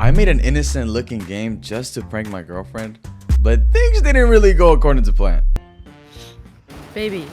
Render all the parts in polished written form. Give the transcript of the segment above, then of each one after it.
I made an innocent looking game just to prank my girlfriend, but things didn't really go according to plan. Baby.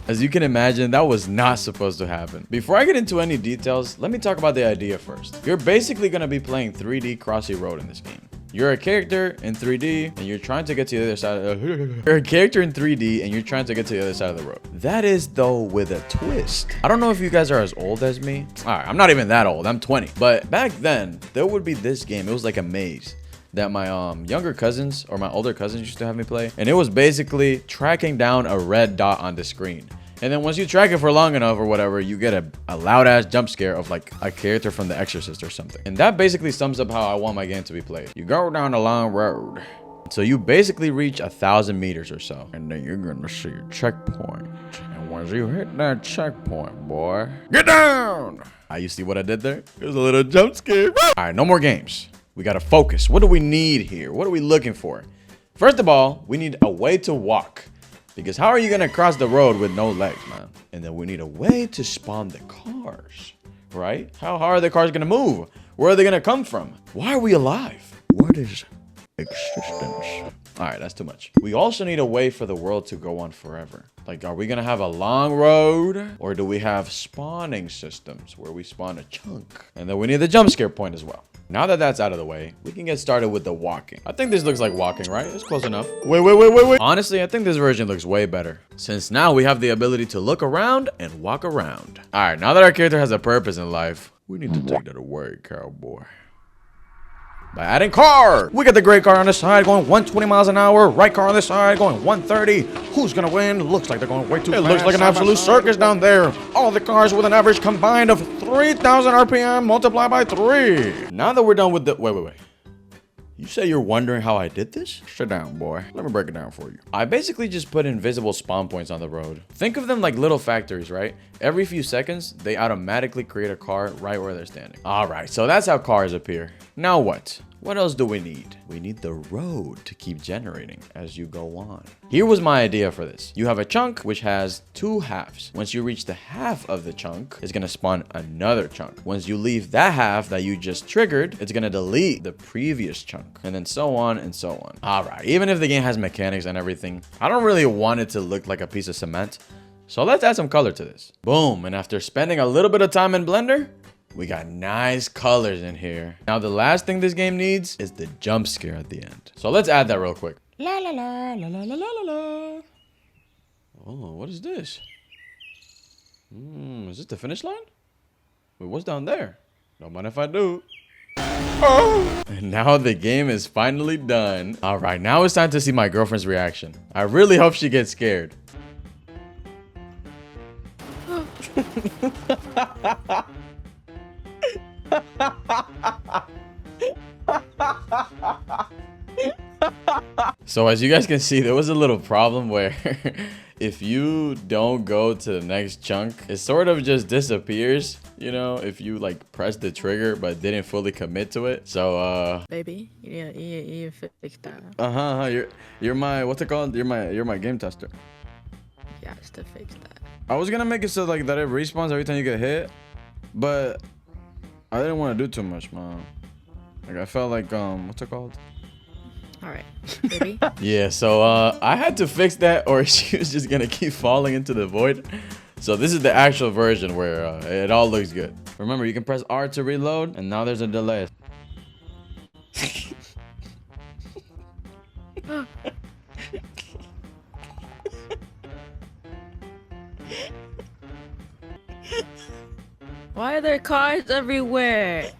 As you can imagine, that was not supposed to happen. Before I get into any details, let me talk about the idea first. You're basically going to be playing 3D Crossy Road in this game. You're a character in 3D and you're trying to get to the other side of the You're a character in 3D and you're trying to get to the other side of the road. That is though with a twist. I don't know if you guys are as old as me. All right, I'm not even that old. I'm 20. But back then, there would be this game. It was like a maze that my younger cousins or my older cousins used to have me play. And it was basically tracking down a red dot on the screen. And then once you track it for long enough or whatever, you get a loud ass jump scare of like a character from The Exorcist or something. And that basically sums up how I want my game to be played. You go down a long road. So you basically reach 1,000 meters or so. And then you're gonna see your checkpoint. And once you hit that checkpoint, boy, get down! You see what I did there? It was a little jump scare. All right, no more games. We gotta focus. What do we need here? What are we looking for? First of all, we need a way to walk. Because how are you going to cross the road with no legs, man? And then we need a way to spawn the cars, right? How are the cars going to move? Where are they going to come from? Why are we alive? What is existence? All right, that's too much. We also need a way for the world to go on forever. Like, are we going to have a long road? Or do we have spawning systems where we spawn a chunk? And then we need the jump scare point as well. Now that that's out of the way, we can get started with the walking. I think this looks like walking, right? It's close enough. Wait. Honestly, I think this version looks way better. Since now we have the ability to look around and walk around. All right, now that our character has a purpose in life, we need to take that away, cowboy. By adding car. We got the gray car on the side going 120 miles an hour. Right car on the side going 130. Who's gonna win? Looks like they're going way too fast. It looks like an absolute circus down there. All the cars with an average combined of 3,000 RPM multiplied by 3. Now that we're done with the... Wait. You say you're wondering how I did this? Sit down, boy. Let me break it down for you. I basically just put invisible spawn points on the road. Think of them like little factories, right? Every few seconds, they automatically create a car right where they're standing. All right, so that's how cars appear. Now what? What else do we need? We need the road to keep generating as you go on. Here was my idea for this. You have a chunk which has 2 halves. Once you reach the half of the chunk, it's gonna spawn another chunk. Once you leave that half that you just triggered, it's gonna delete the previous chunk. And then so on and so on. All right, even if the game has mechanics and everything, I don't really want it to look like a piece of cement. So let's add some color to this. Boom, and after spending a little bit of time in Blender, we got nice colors in here. Now, the last thing this game needs is the jump scare at the end. So let's add that real quick. La la la la la la la la. Oh, what is this? Is this the finish line? Wait, what's down there? Don't mind if I do. Oh! And now the game is finally done. All right, now it's time to see my girlfriend's reaction. I really hope she gets scared. So as you guys can see, there was a little problem where if you don't go to the next chunk, it sort of just disappears, you know, if you like press the trigger but didn't fully commit to it. So Baby, you fix that. You're my, what's it called? You're my game tester. Yeah, just to fix that. I was gonna make it so like that it respawns every time you get hit, but I didn't want to do too much, man. Like I felt like what's it called? All right, baby. Yeah, so I had to fix that or she was just gonna keep falling into the void. So this is the actual version where it all looks good. Remember, you can press R to reload, and now there's a delay. Why are there cars everywhere?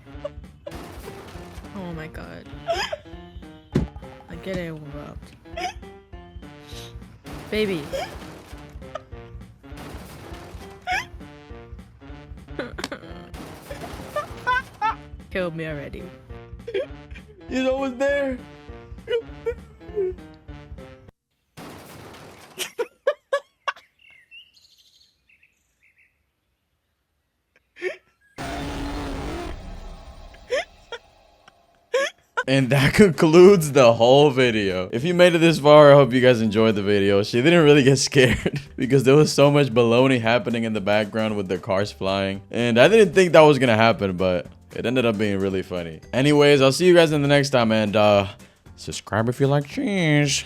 Oh my god. I get it interrupt. Baby. Killed me already. You know what's there? And that concludes the whole video. If you made it this far, I hope you guys enjoyed the video. She didn't really get scared because there was so much baloney happening in the background with the cars flying. And I didn't think that was gonna happen, but It ended up being really funny. Anyways, I'll see you guys in the next time, and subscribe if you like cheese.